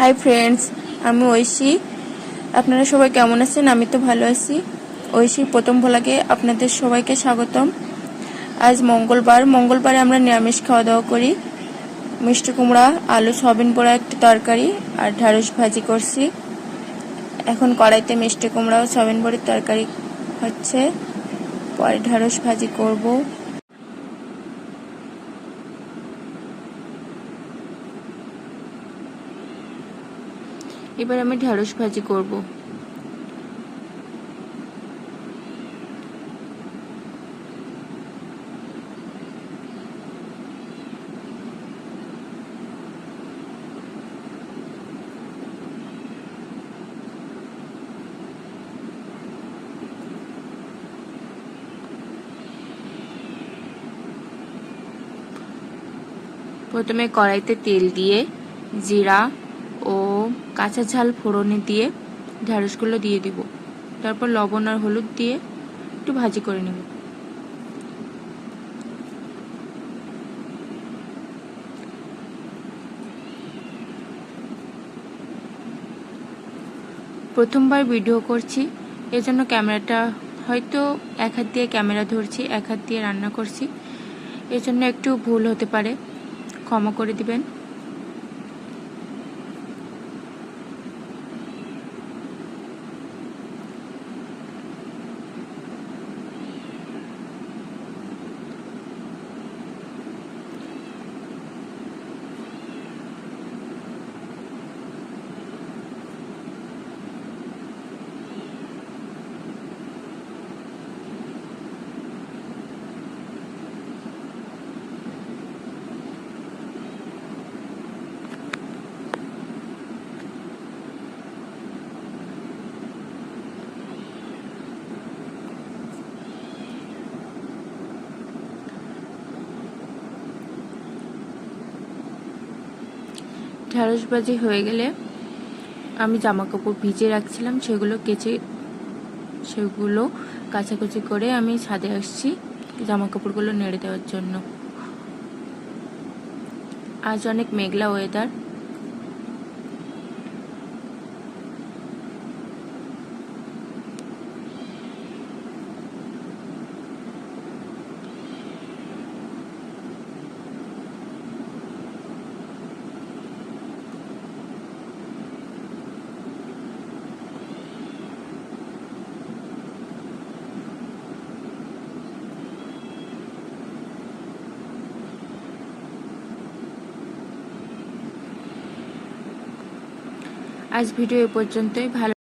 Hi friends, আমি ঐশী। আপনারা সবাই কেমন আছেন? আমি তো ভালো আছি। ঐশীর প্রথম ভ্লগে আপনাদের সবাইকে স্বাগতম। আজ মঙ্গলবারে আমরা নিরামিষ খাওয়া দাওয়া করি। মিষ্টি কুমড়া, আলু, সয়াবিন বড়া একটা তরকারি আর ঢ্যাঁড়স ভাজি করছি। এখন কড়াইতে মিষ্টি কুমড়া ও সয়াবিন বড়ির তরকারি হচ্ছে, পরে ঢ্যাঁড়স ভাজি করব। এবার আমি ঢ্যাঁড়স ভাজি করব। প্রথমে কড়াইতে তেল দিয়ে জিরা ও কাঁচা ঝাল ফোড়নে দিয়ে ঢ্যাঁড়সগুলো দিয়ে দিব। তারপর লবণ আর হলুদ দিয়ে একটু ভাজি করে নেব। প্রথমবার ভিডিও করছি, এজন্য ক্যামেরাটা হয়তো এক হাত দিয়ে ক্যামেরা ধরছি, এক হাত দিয়ে রান্না করছি, এজন্য একটু ভুল হতে পারে, ক্ষমা করে দিবেন। ঢ্যাঁড়স ভাজি হয়ে গেলে আমি জামা কাপড় ভিজে রাখছিলাম, সেগুলো কাচাকুচি করে আমি ছাদে আসছি জামা কাপড়গুলো নেড়ে দেওয়ার জন্য। আজ অনেক মেঘলা ওয়েদার। আজ ভিডিও এ পর্যন্তই। ভালো